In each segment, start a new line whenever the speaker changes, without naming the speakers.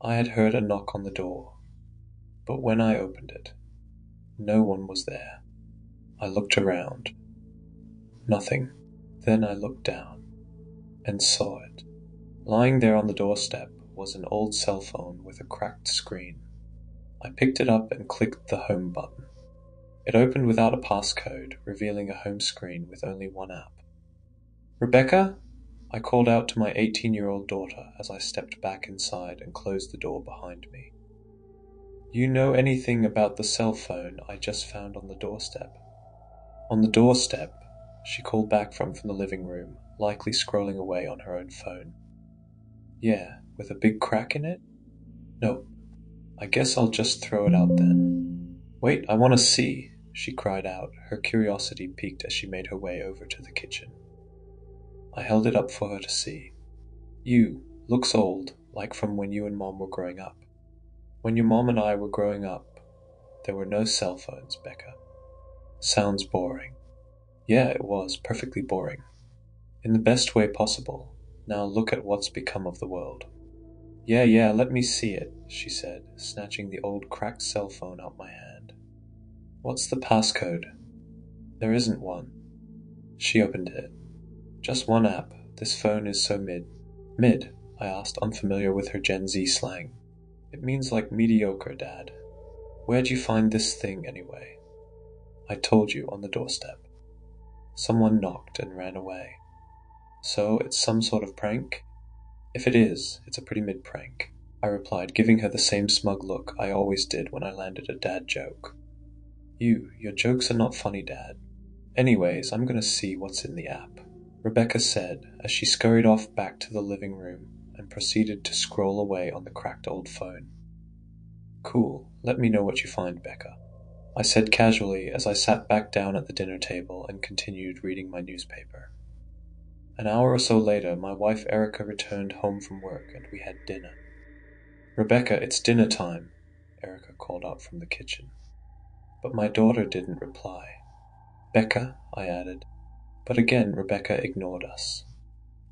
I had heard a knock on the door, but when I opened it, no one was there. I looked around. Nothing. Then I looked down and saw it. Lying there on the doorstep was an old cell phone with a cracked screen. I picked it up and clicked the home button. It opened without a passcode, revealing a home screen with only one app. "Rebecca?" I called out to my 18-year-old daughter as I stepped back inside and closed the door behind me. "You know anything about the cell phone I just found on the doorstep?" "On the doorstep," she called back from the living room, likely scrolling away on her own phone. "Yeah, with a big crack in it?" "No. I guess I'll just throw it out then." "Wait, I want to see," she cried out, her curiosity piqued as she made her way over to the kitchen. I held it up for her to see. Looks old, like from when you and Mom were growing up." "When your mom and I were growing up, there were no cell phones, Becca." "Sounds boring." Yeah, it was perfectly boring. In the best way possible. Now look at what's become of the world. Yeah, let me see it," she said, snatching the old cracked cell phone out my hand. "What's the passcode?" "There isn't one." She opened it. "Just one app. This phone is so mid." "Mid?" I asked, unfamiliar with her Gen Z slang. "It means like mediocre, Dad. Where'd you find this thing, anyway?" "I told you, on the doorstep." Someone knocked and ran away. "So it's some sort of prank?" "If it is, it's a pretty mid prank," I replied, giving her the same smug look I always did when I landed a dad joke. Your jokes are not funny, Dad. Anyways, I'm gonna see what's in the app," Rebecca said as she scurried off back to the living room and proceeded to scroll away on the cracked old phone. "Cool, let me know what you find, Becca," I said casually as I sat back down at the dinner table and continued reading my newspaper. An hour or so later, my wife Erica returned home from work and we had dinner. "Rebecca, it's dinner time," Erica called out from the kitchen. But my daughter didn't reply. "Becca," I added, but again Rebecca ignored us.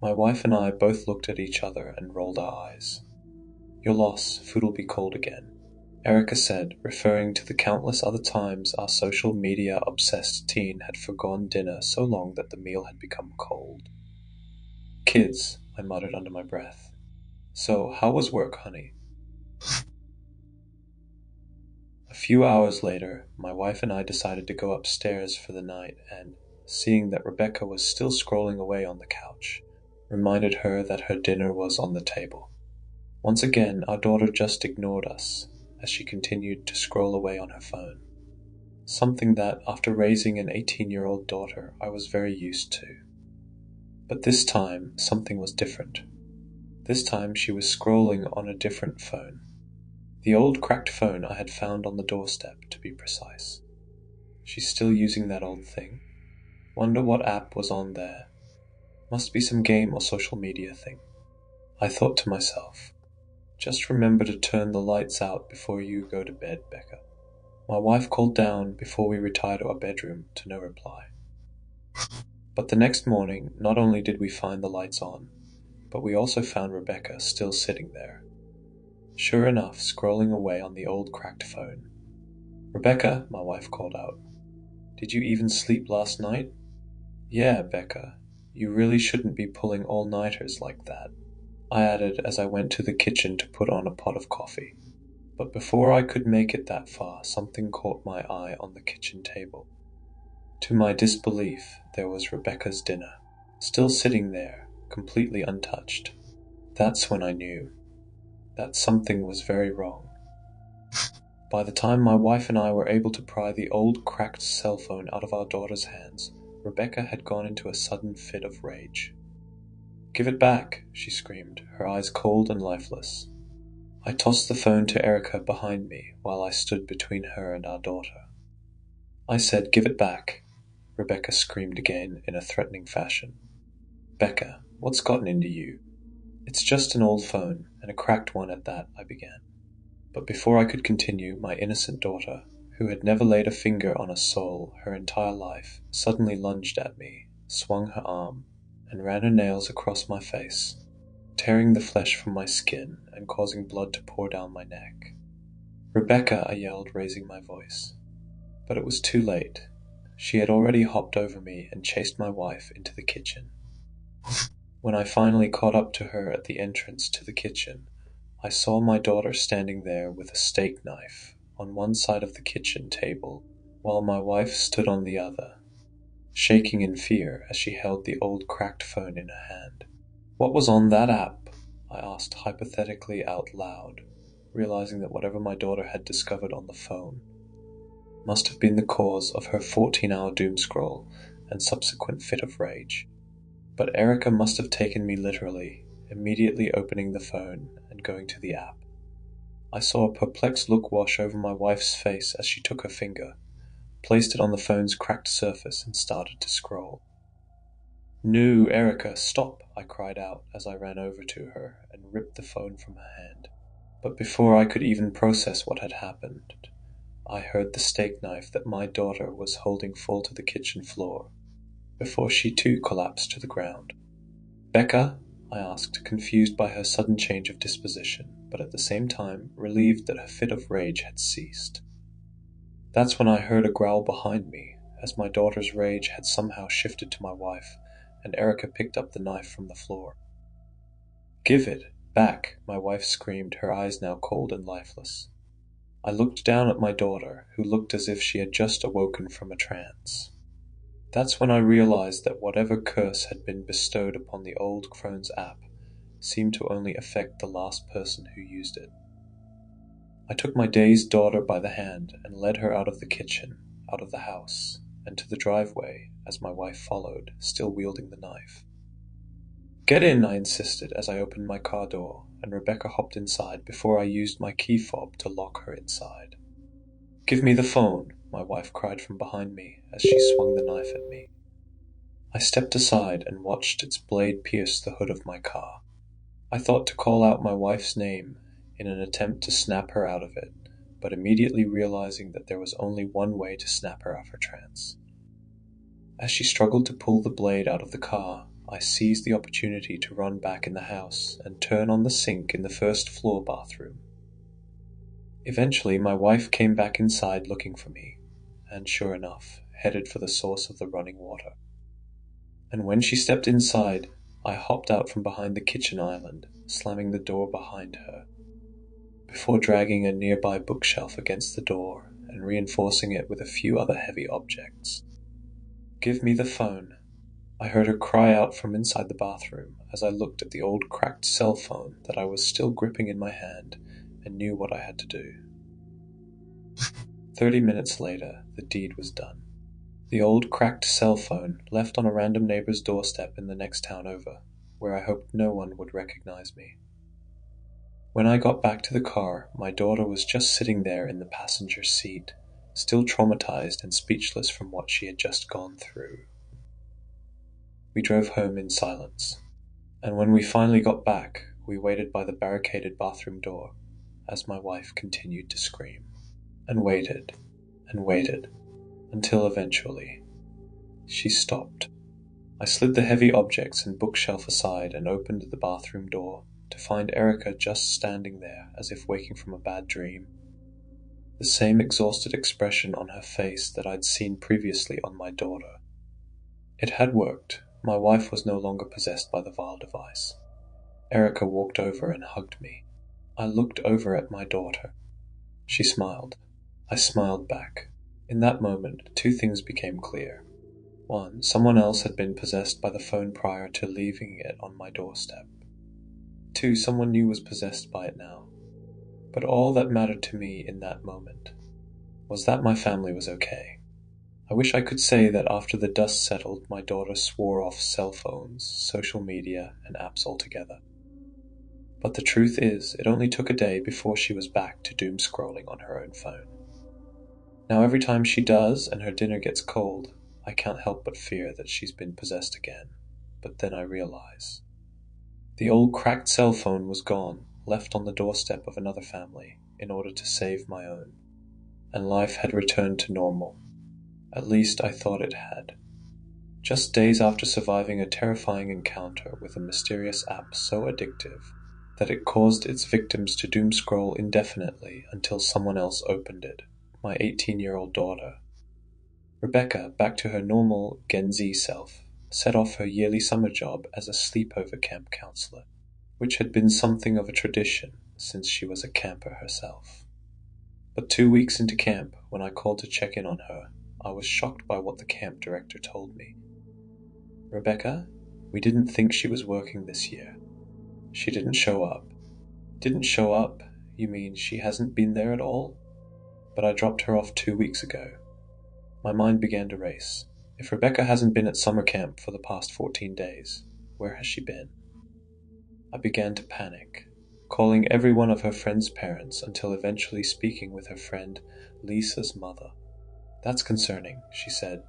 My wife and I both looked at each other and rolled our eyes. "Your loss, food'll be cold again," Erica said, referring to the countless other times our social media-obsessed teen had forgone dinner so long that the meal had become cold. "Kids," I muttered under my breath. "So, how was work, honey?" A few hours later, my wife and I decided to go upstairs for the night and, seeing that Rebecca was still scrolling away on the couch, reminded her that her dinner was on the table. Once again, our daughter just ignored us as she continued to scroll away on her phone. Something that, after raising an 18-year-old daughter, I was very used to. But this time, something was different. This time she was scrolling on a different phone. The old cracked phone I had found on the doorstep, to be precise. She's still using that old thing. Wonder what app was on there. Must be some game or social media thing. I thought to myself, just remember to turn the lights out before you go to bed, Becca. My wife called down before we retired to our bedroom to no reply. But the next morning, not only did we find the lights on, but we also found Rebecca still sitting there. Sure enough, scrolling away on the old cracked phone. "Rebecca," my wife called out. "Did you even sleep last night?" "Yeah, Becca, you really shouldn't be pulling all-nighters like that," I added as I went to the kitchen to put on a pot of coffee. But before I could make it that far, something caught my eye on the kitchen table. To my disbelief, there was Rebecca's dinner, still sitting there, completely untouched. That's when I knew that something was very wrong. By the time my wife and I were able to pry the old cracked cell phone out of our daughter's hands, Rebecca had gone into a sudden fit of rage. "Give it back," she screamed, her eyes cold and lifeless. I tossed the phone to Erica behind me while I stood between her and our daughter. I said, "Give it back," Rebecca screamed again in a threatening fashion. "Becca, what's gotten into you?" "It's just an old phone, and a cracked one at that," I began. But before I could continue, my innocent daughter, who had never laid a finger on a soul her entire life, suddenly lunged at me, swung her arm, and ran her nails across my face. tearing the flesh from my skin and causing blood to pour down my neck. "Rebecca," I yelled, raising my voice. But it was too late. She had already hopped over me and chased my wife into the kitchen. When I finally caught up to her at the entrance to the kitchen, I saw my daughter standing there with a steak knife on one side of the kitchen table, while my wife stood on the other, shaking in fear as she held the old cracked phone in her hand. "What was on that app?" I asked hypothetically out loud, realizing that whatever my daughter had discovered on the phone must have been the cause of her 14-hour doom scroll and subsequent fit of rage. But Erica must have taken me literally, immediately opening the phone and going to the app. I saw a perplexed look wash over my wife's face as she took her finger, placed it on the phone's cracked surface, and started to scroll. "No, Erica, stop!" I cried out as I ran over to her and ripped the phone from her hand. But before I could even process what had happened, I heard the steak knife that my daughter was holding fall to the kitchen floor, before she too collapsed to the ground. "Becca?" I asked, confused by her sudden change of disposition, but at the same time relieved that her fit of rage had ceased. That's when I heard a growl behind me, as my daughter's rage had somehow shifted to my wife, and Erica picked up the knife from the floor. "Give it back!" my wife screamed, her eyes now cold and lifeless. I looked down at my daughter, who looked as if she had just awoken from a trance. That's when I realized that whatever curse had been bestowed upon the old crone's app seemed to only affect the last person who used it. I took my dazed daughter by the hand and led her out of the kitchen, out of the house, and to the driveway as my wife followed, still wielding the knife. "Get in," I insisted as I opened my car door, and Rebecca hopped inside before I used my key fob to lock her inside. "Give me the phone," my wife cried from behind me as she swung the knife at me. I stepped aside and watched its blade pierce the hood of my car. I thought to call out my wife's name in an attempt to snap her out of it, but immediately realizing that there was only one way to snap her out of her trance. As she struggled to pull the blade out of the car, I seized the opportunity to run back in the house and turn on the sink in the first floor bathroom. Eventually, my wife came back inside looking for me, and sure enough, headed for the source of the running water. And when she stepped inside, I hopped out from behind the kitchen island, slamming the door behind her, before dragging a nearby bookshelf against the door and reinforcing it with a few other heavy objects. "Give me the phone." I heard her cry out from inside the bathroom as I looked at the old cracked cell phone that I was still gripping in my hand and knew what I had to do. 30 minutes later, the deed was done. The old cracked cell phone left on a random neighbor's doorstep in the next town over, where I hoped no one would recognize me. When I got back to the car, my daughter was just sitting there in the passenger seat, still traumatized and speechless from what she had just gone through. We drove home in silence, and when we finally got back, we waited by the barricaded bathroom door as my wife continued to scream, and waited, until eventually she stopped. I slid the heavy objects and bookshelf aside and opened the bathroom door to find Erica just standing there as if waking from a bad dream. The same exhausted expression on her face that I'd seen previously on my daughter. It had worked. My wife was no longer possessed by the vile device. Erica walked over and hugged me. I looked over at my daughter. She smiled. I smiled back. In that moment, two things became clear. One, someone else had been possessed by the phone prior to leaving it on my doorstep. Two, someone new was possessed by it now. But all that mattered to me in that moment was that my family was okay. I wish I could say that after the dust settled, my daughter swore off cell phones, social media, and apps altogether. But the truth is, it only took a day before she was back to doom scrolling on her own phone. Now every time she does and her dinner gets cold, I can't help but fear that she's been possessed again. But then I realize. The old cracked cell phone was gone, left on the doorstep of another family, in order to save my own. And life had returned to normal. At least I thought it had. just days after surviving a terrifying encounter with a mysterious app so addictive that it caused its victims to doomscroll indefinitely until someone else opened it, my 18-year-old daughter. Rebecca, back to her normal Gen Z self, set off her yearly summer job as a sleepover camp counselor, which had been something of a tradition since she was a camper herself. But 2 weeks into camp, when I called to check in on her, I was shocked by what the camp director told me. "Rebecca, we didn't think she was working this year. She didn't show up." "Didn't show up? You mean she hasn't been there at all?" "But I dropped her off 2 weeks ago." My mind began to race. If Rebecca hasn't been at summer camp for the past 14 days, where has she been? I began to panic, calling every one of her friend's parents until eventually speaking with her friend Lisa's mother. "That's concerning," she said.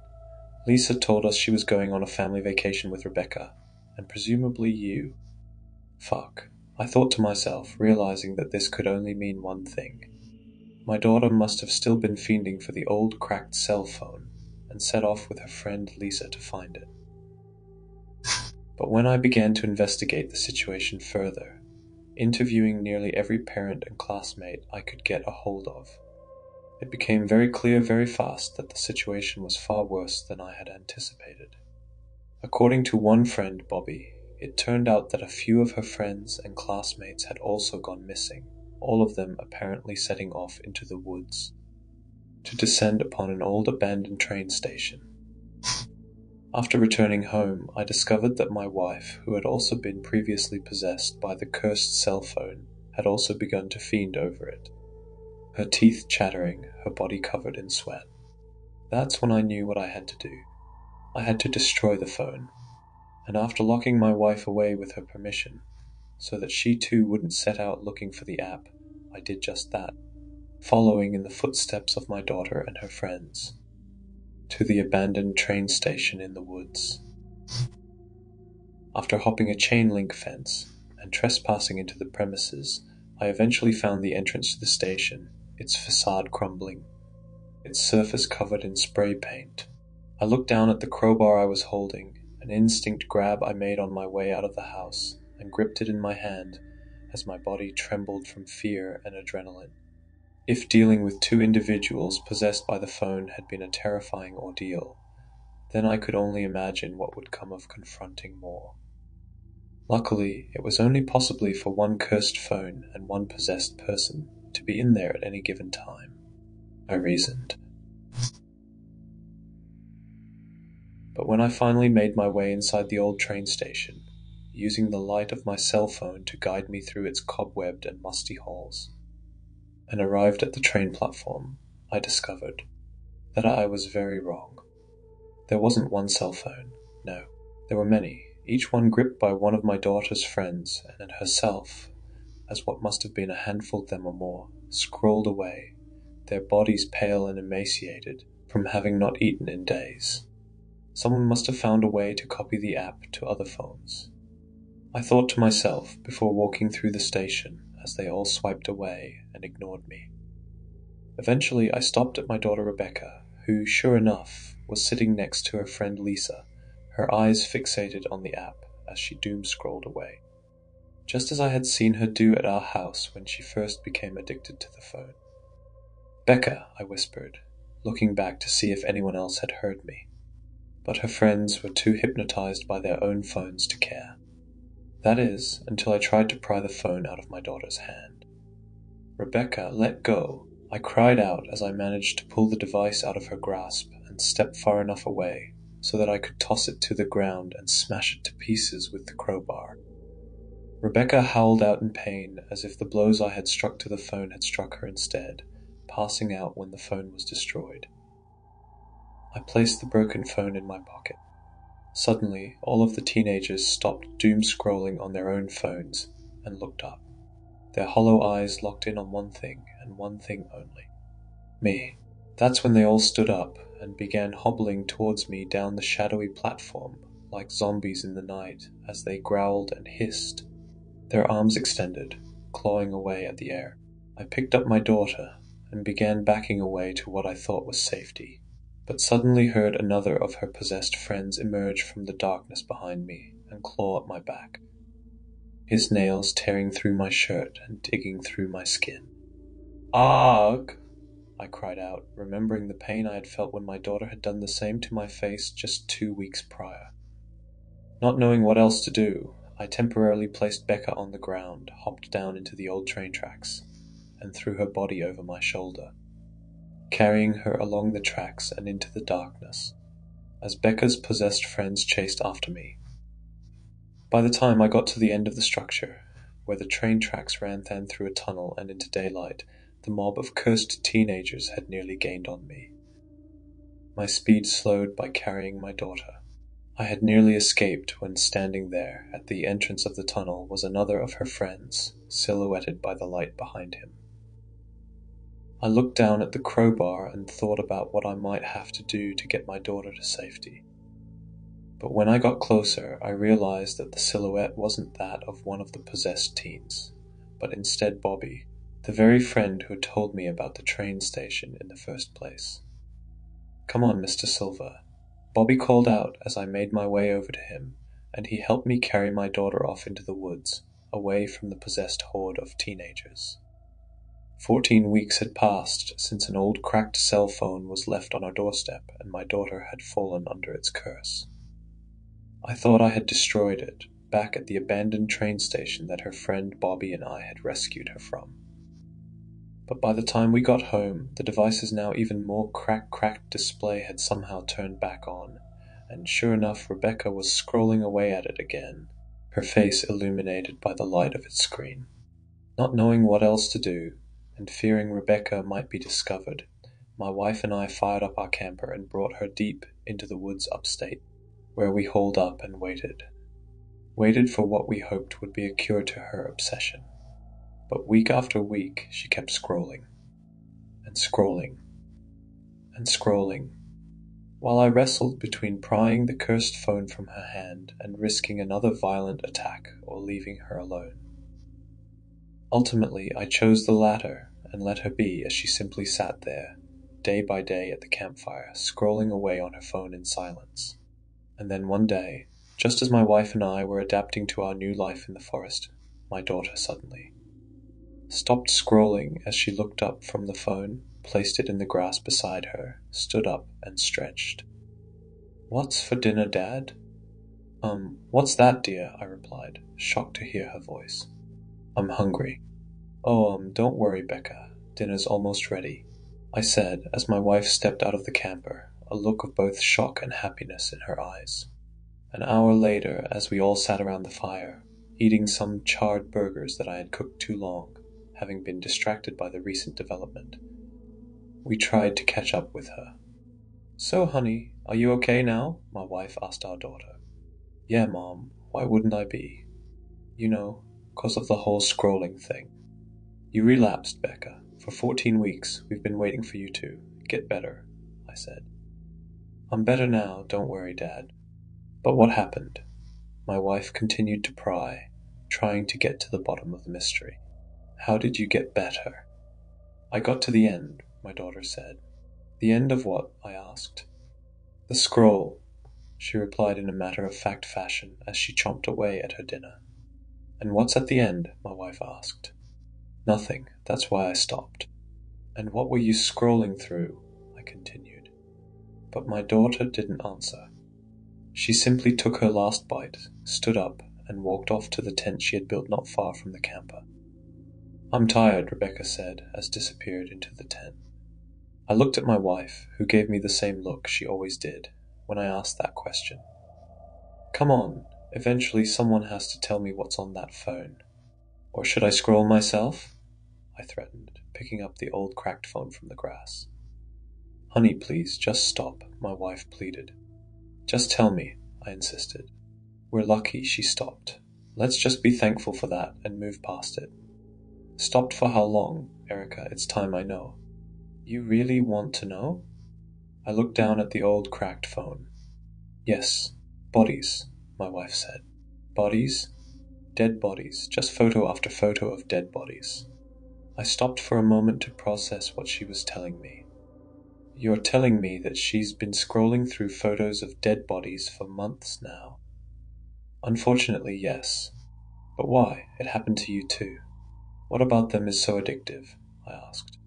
"Lisa told us she was going on a family vacation with Rebecca, and presumably you." Fuck, I thought to myself, realizing that this could only mean one thing. My daughter must have still been fiending for the old cracked cell phone, and set off with her friend Lisa to find it. But when I began to investigate the situation further, interviewing nearly every parent and classmate I could get a hold of, it became very clear very fast that the situation was far worse than I had anticipated. According to one friend, Bobby, it turned out that a few of her friends and classmates had also gone missing, all of them apparently setting off into the woods to descend upon an old abandoned train station. After returning home, I discovered that my wife, who had also been previously possessed by the cursed cell phone, had also begun to fiend over it, her teeth chattering, her body covered in sweat. That's when I knew what I had to do. I had to destroy the phone, and after locking my wife away with her permission, so that she too wouldn't set out looking for the app, I did just that, following in the footsteps of my daughter and her friends, to the abandoned train station in the woods. After hopping a chain link fence and trespassing into the premises, I eventually found the entrance to the station, its facade crumbling, its surface covered in spray paint. I looked down at the crowbar I was holding, an instinct grab I made on my way out of the house, and gripped it in my hand as my body trembled from fear and adrenaline. If dealing with two individuals possessed by the phone had been a terrifying ordeal, then I could only imagine what would come of confronting more. Luckily, it was only possibly for one cursed phone and one possessed person to be in there at any given time, I reasoned. But when I finally made my way inside the old train station, using the light of my cell phone to guide me through its cobwebbed and musty halls, and arrived at the train platform, I discovered that I was very wrong. There wasn't one cell phone, no. There were many, each one gripped by one of my daughter's friends, and herself, as what must have been a handful of them or more, scrolled away, their bodies pale and emaciated from having not eaten in days. Someone must have found a way to copy the app to other phones. I thought to myself before walking through the station as they all swiped away and ignored me. Eventually I stopped at my daughter Rebecca, who, sure enough, was sitting next to her friend Lisa, her eyes fixated on the app as she doom-scrolled away, just as I had seen her do at our house when she first became addicted to the phone. "Becca," I whispered, looking back to see if anyone else had heard me. But her friends were too hypnotized by their own phones to care. That is, until I tried to pry the phone out of my daughter's hand. "Rebecca, let go!" I cried out as I managed to pull the device out of her grasp and step far enough away so that I could toss it to the ground and smash it to pieces with the crowbar. Rebecca howled out in pain as if the blows I had struck to the phone had struck her instead, passing out when the phone was destroyed. I placed the broken phone in my pocket. Suddenly, all of the teenagers stopped doom-scrolling on their own phones and looked up, their hollow eyes locked in on one thing and one thing only: me. That's when they all stood up and began hobbling towards me down the shadowy platform like zombies in the night as they growled and hissed, their arms extended, clawing away at the air. I picked up my daughter and began backing away to what I thought was safety, but suddenly heard another of her possessed friends emerge from the darkness behind me and claw at my back, his nails tearing through my shirt and digging through my skin. "Ugh!" I cried out, remembering the pain I had felt when my daughter had done the same to my face just 2 weeks prior. Not knowing what else to do, I temporarily placed Becca on the ground, hopped down into the old train tracks, and threw her body over my shoulder, carrying her along the tracks and into the darkness, as Becca's possessed friends chased after me. By the time I got to the end of the structure, where the train tracks ran through a tunnel and into daylight, the mob of cursed teenagers had nearly gained on me. My speed slowed by carrying my daughter. I had nearly escaped when standing there at the entrance of the tunnel was another of her friends, silhouetted by the light behind him. I looked down at the crowbar and thought about what I might have to do to get my daughter to safety. But when I got closer, I realized that the silhouette wasn't that of one of the possessed teens, but instead Bobby, the very friend who had told me about the train station in the first place. "Come on, Mr. Silver," Bobby called out as I made my way over to him, and he helped me carry my daughter off into the woods, away from the possessed horde of teenagers. 14 weeks had passed since an old cracked cell phone was left on our doorstep and my daughter had fallen under its curse. I thought I had destroyed it, back at the abandoned train station that her friend Bobby and I had rescued her from. But by the time we got home, the device's now even more cracked display had somehow turned back on, and sure enough, Rebecca was scrolling away at it again, her face illuminated by the light of its screen. Not knowing what else to do, and fearing Rebecca might be discovered, my wife and I fired up our camper and brought her deep into the woods upstate, where we holed up and waited. Waited for what we hoped would be a cure to her obsession. But week after week, she kept scrolling, and scrolling, and scrolling, while I wrestled between prying the cursed phone from her hand and risking another violent attack or leaving her alone. Ultimately, I chose the latter and let her be as she simply sat there, day by day at the campfire, scrolling away on her phone in silence. And then one day, just as my wife and I were adapting to our new life in the forest, my daughter suddenly stopped scrolling as she looked up from the phone, placed it in the grass beside her, stood up and stretched. "What's for dinner, Dad?" What's that, dear?" I replied, shocked to hear her voice. "I'm hungry." "Oh, don't worry, Becca. Dinner's almost ready," I said as my wife stepped out of the camper, a look of both shock and happiness in her eyes. An hour later, as we all sat around the fire, eating some charred burgers that I had cooked too long, having been distracted by the recent development, we tried to catch up with her. "So, honey, are you okay now?" my wife asked our daughter. "Yeah, Mom, why wouldn't I be? 'Cause of the whole scrolling thing. You relapsed, Becca. For 14 weeks, we've been waiting for you to get better," I said. "I'm better now, don't worry, Dad." "But what happened?" My wife continued to pry, trying to get to the bottom of the mystery. "How did you get better?" "I got to the end," my daughter said. "The end of what?" I asked. "The scroll," she replied in a matter-of-fact fashion as she chomped away at her dinner. "And what's at the end?" my wife asked. "Nothing, that's why I stopped." "And what were you scrolling through?" I continued. But my daughter didn't answer. She simply took her last bite, stood up, and walked off to the tent she had built not far from the camper. "I'm tired," Rebecca said, as disappeared into the tent. I looked at my wife, who gave me the same look she always did when I asked that question. "Come on, eventually someone has to tell me what's on that phone. Or should I scroll myself?" I threatened, picking up the old cracked phone from the grass. "Honey, please, just stop," my wife pleaded. "Just tell me," I insisted. "We're lucky she stopped. Let's just be thankful for that and move past it." "Stopped for how long, Erica? It's time I know." "You really want to know?" I looked down at the old cracked phone. "Yes, bodies," my wife said. "Bodies? Dead bodies, just photo after photo of dead bodies." I stopped for a moment to process what she was telling me. You're telling me that she's been scrolling through photos of dead bodies for months now? Unfortunately, yes. But why? It happened to you too. What about them is so addictive? I asked.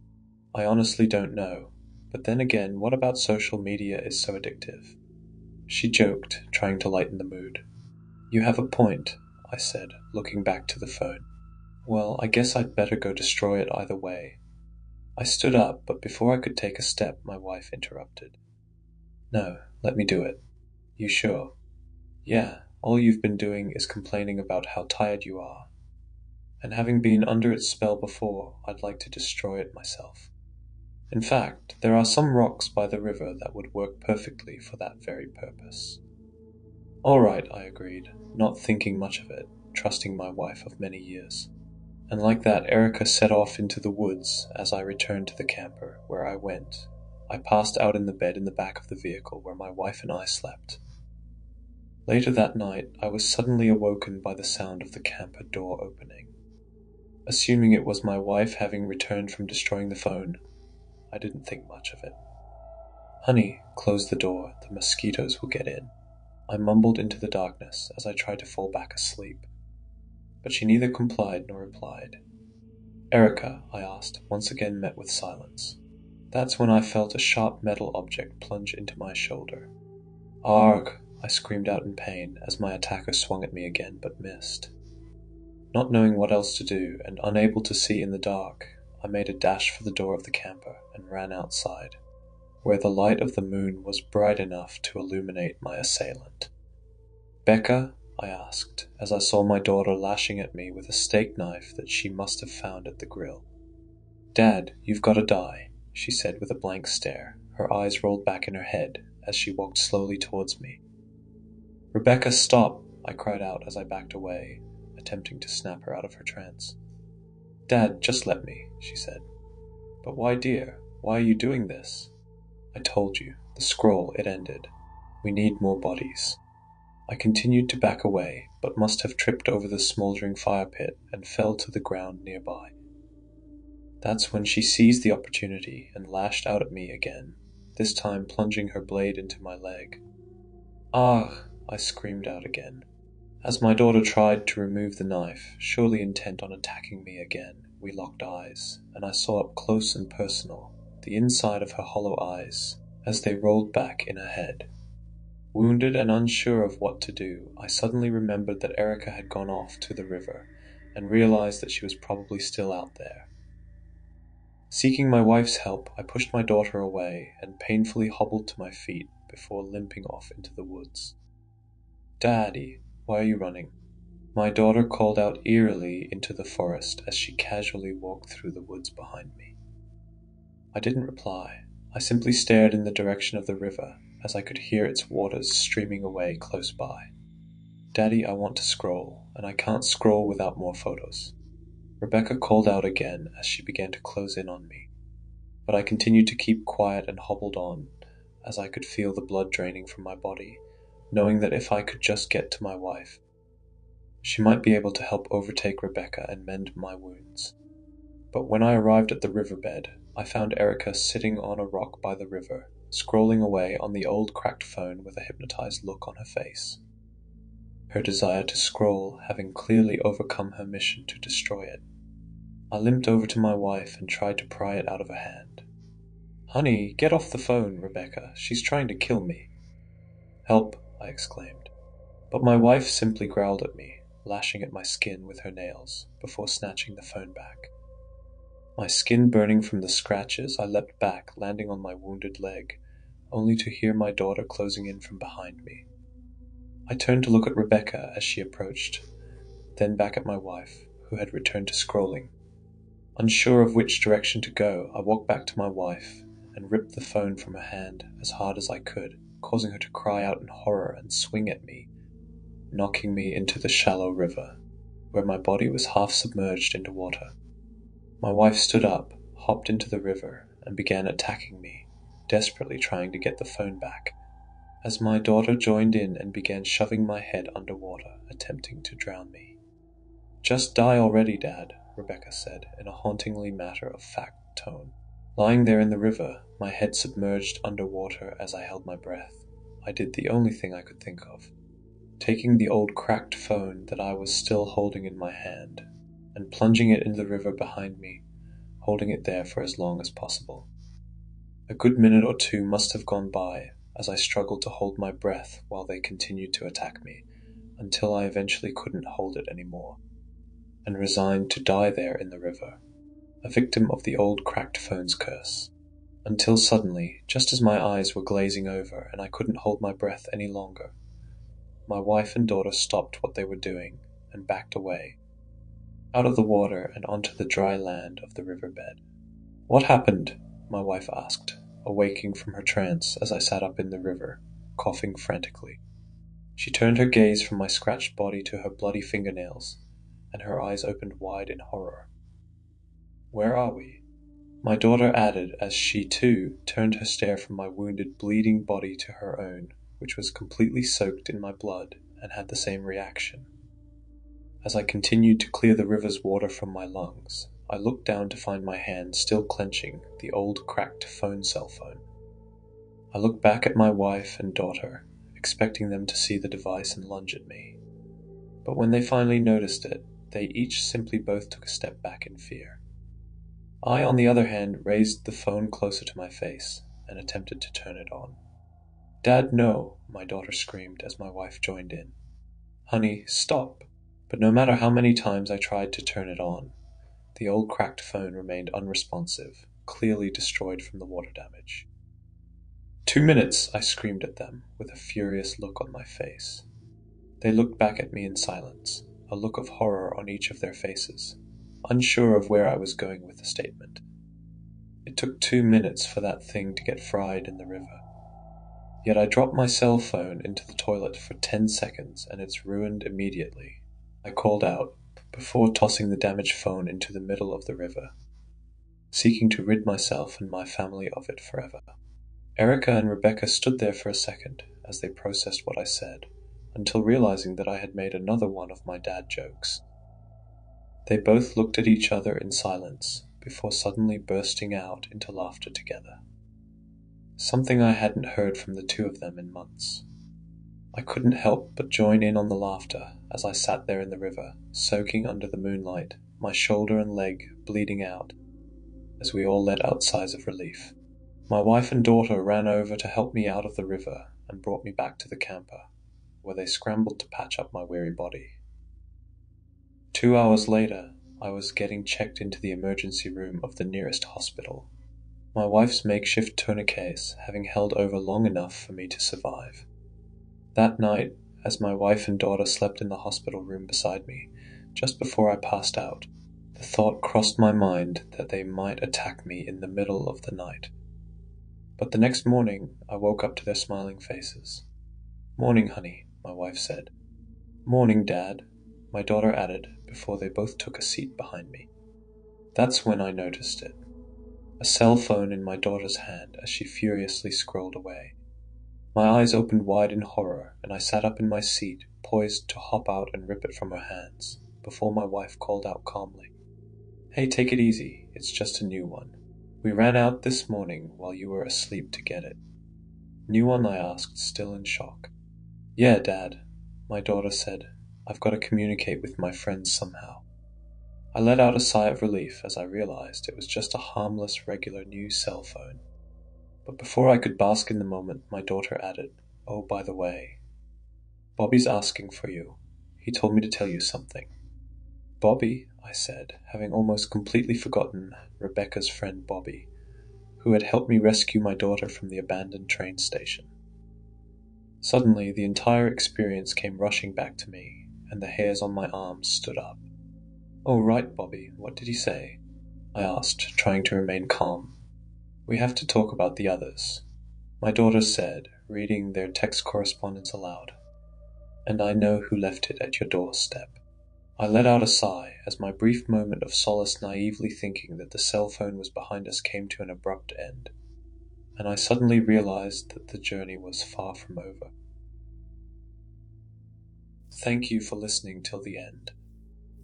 I honestly don't know. But then again, what about social media is so addictive? She joked, trying to lighten the mood. You have a point, I said, looking back to the phone. Well, I guess I'd better go destroy it either way. I stood up, but before I could take a step, my wife interrupted. No, let me do it. You sure? Yeah, all you've been doing is complaining about how tired you are. And having been under its spell before, I'd like to destroy it myself. In fact, there are some rocks by the river that would work perfectly for that very purpose. All right, I agreed, not thinking much of it, trusting my wife of many years. And like that, Erica set off into the woods as I returned to the camper, where I went. I passed out in the bed in the back of the vehicle where my wife and I slept. Later that night, I was suddenly awoken by the sound of the camper door opening. Assuming it was my wife having returned from destroying the phone, I didn't think much of it. Honey, close the door, the mosquitoes will get in. I mumbled into the darkness as I tried to fall back asleep. But she neither complied nor replied. Erica, I asked, once again met with silence. That's when I felt a sharp metal object plunge into my shoulder. Arg! I screamed out in pain as my attacker swung at me again but missed. Not knowing what else to do and unable to see in the dark, I made a dash for the door of the camper and ran outside, where the light of the moon was bright enough to illuminate my assailant. Becca? I asked, as I saw my daughter lashing at me with a steak knife that she must have found at the grill. Dad, you've got to die, she said with a blank stare, her eyes rolled back in her head as she walked slowly towards me. Rebecca, stop! I cried out as I backed away, attempting to snap her out of her trance. Dad, just let me, she said. But why, dear? Why are you doing this? I told you, the scroll, it ended. We need more bodies. I continued to back away, but must have tripped over the smoldering fire pit and fell to the ground nearby. That's when she seized the opportunity and lashed out at me again, this time plunging her blade into my leg. Ah! I screamed out again. As my daughter tried to remove the knife, surely intent on attacking me again, we locked eyes, and I saw up close and personal the inside of her hollow eyes as they rolled back in her head. Wounded and unsure of what to do, I suddenly remembered that Erica had gone off to the river and realized that she was probably still out there. Seeking my wife's help, I pushed my daughter away and painfully hobbled to my feet before limping off into the woods. Daddy, why are you running? My daughter called out eerily into the forest as she casually walked through the woods behind me. I didn't reply. I simply stared in the direction of the river as I could hear its waters streaming away close by. Daddy, I want to scroll, and I can't scroll without more photos. Rebecca called out again as she began to close in on me, but I continued to keep quiet and hobbled on as I could feel the blood draining from my body, knowing that if I could just get to my wife, she might be able to help overtake Rebecca and mend my wounds. But when I arrived at the riverbed, I found Erica sitting on a rock by the river, scrolling away on the old cracked phone with a hypnotized look on her face. Her desire to scroll having clearly overcome her mission to destroy it. I limped over to my wife and tried to pry it out of her hand. Honey, get off the phone, Rebecca. She's trying to kill me. Help, I exclaimed. But my wife simply growled at me, lashing at my skin with her nails, before snatching the phone back. My skin burning from the scratches, I leapt back, landing on my wounded leg, only to hear my daughter closing in from behind me. I turned to look at Rebecca as she approached, then back at my wife, who had returned to scrolling. Unsure of which direction to go, I walked back to my wife and ripped the phone from her hand as hard as I could, causing her to cry out in horror and swing at me, knocking me into the shallow river, where my body was half submerged into water. My wife stood up, hopped into the river, and began attacking me, desperately trying to get the phone back, as my daughter joined in and began shoving my head underwater, attempting to drown me. Just die already, Dad, Rebecca said in a hauntingly matter-of-fact tone. Lying there in the river, my head submerged underwater as I held my breath, I did the only thing I could think of. Taking the old cracked phone that I was still holding in my hand, and plunging it into the river behind me, holding it there for as long as possible. A good minute or two must have gone by as I struggled to hold my breath while they continued to attack me, until I eventually couldn't hold it anymore, and resigned to die there in the river, a victim of the old cracked phone's curse. Until suddenly, just as my eyes were glazing over and I couldn't hold my breath any longer, my wife and daughter stopped what they were doing and backed away, out of the water and onto the dry land of the riverbed. "What happened?" my wife asked, awaking from her trance as I sat up in the river, coughing frantically. She turned her gaze from my scratched body to her bloody fingernails, and her eyes opened wide in horror. "Where are we?" my daughter added as she, too, turned her stare from my wounded, bleeding body to her own, which was completely soaked in my blood and had the same reaction. As I continued to clear the river's water from my lungs, I looked down to find my hand still clenching the old cracked cell phone. I looked back at my wife and daughter, expecting them to see the device and lunge at me. But when they finally noticed it, they each simply both took a step back in fear. I, on the other hand, raised the phone closer to my face and attempted to turn it on. "Dad, no," my daughter screamed as my wife joined in. "Honey, stop." But no matter how many times I tried to turn it on, the old cracked phone remained unresponsive, clearly destroyed from the water damage. 2 minutes, I screamed at them, with a furious look on my face. They looked back at me in silence, a look of horror on each of their faces, unsure of where I was going with the statement. It took 2 minutes for that thing to get fried in the river. Yet I dropped my cell phone into the toilet for 10 seconds and it's ruined immediately, I called out, before tossing the damaged phone into the middle of the river, seeking to rid myself and my family of it forever. Erica and Rebecca stood there for a second as they processed what I said, until realizing that I had made another one of my dad jokes. They both looked at each other in silence before suddenly bursting out into laughter together. Something I hadn't heard from the two of them in months. I couldn't help but join in on the laughter as I sat there in the river, soaking under the moonlight, my shoulder and leg bleeding out, as we all let out sighs of relief. My wife and daughter ran over to help me out of the river and brought me back to the camper, where they scrambled to patch up my weary body. 2 hours later, I was getting checked into the emergency room of the nearest hospital, my wife's makeshift tourniquets having held over long enough for me to survive. That night, as my wife and daughter slept in the hospital room beside me, just before I passed out, the thought crossed my mind that they might attack me in the middle of the night. But the next morning, I woke up to their smiling faces. "Morning, honey," my wife said. "Morning, Dad," my daughter added before they both took a seat behind me. That's when I noticed it. A cell phone in my daughter's hand as she furiously scrolled away. My eyes opened wide in horror, and I sat up in my seat, poised to hop out and rip it from her hands, before my wife called out calmly, "Hey, take it easy, it's just a new one. We ran out this morning while you were asleep to get it." "New one?" I asked, still in shock. "Yeah, Dad," my daughter said. "I've got to communicate with my friends somehow." I let out a sigh of relief as I realized it was just a harmless, regular new cell phone. But before I could bask in the moment, my daughter added, "Oh, by the way, Bobby's asking for you. He told me to tell you something." "Bobby?" I said, having almost completely forgotten Rebecca's friend Bobby, who had helped me rescue my daughter from the abandoned train station. Suddenly, the entire experience came rushing back to me, and the hairs on my arms stood up. "Oh, right, Bobby, what did he say?" I asked, trying to remain calm. "We have to talk about the others," my daughter said, reading their text correspondence aloud. "And I know who left it at your doorstep." I let out a sigh as my brief moment of solace naively thinking that the cell phone was behind us came to an abrupt end, and I suddenly realized that the journey was far from over. Thank you for listening till the end.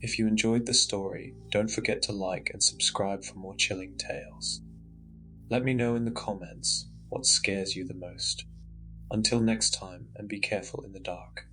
If you enjoyed the story, don't forget to like and subscribe for more chilling tales. Let me know in the comments what scares you the most. Until next time, and be careful in the dark.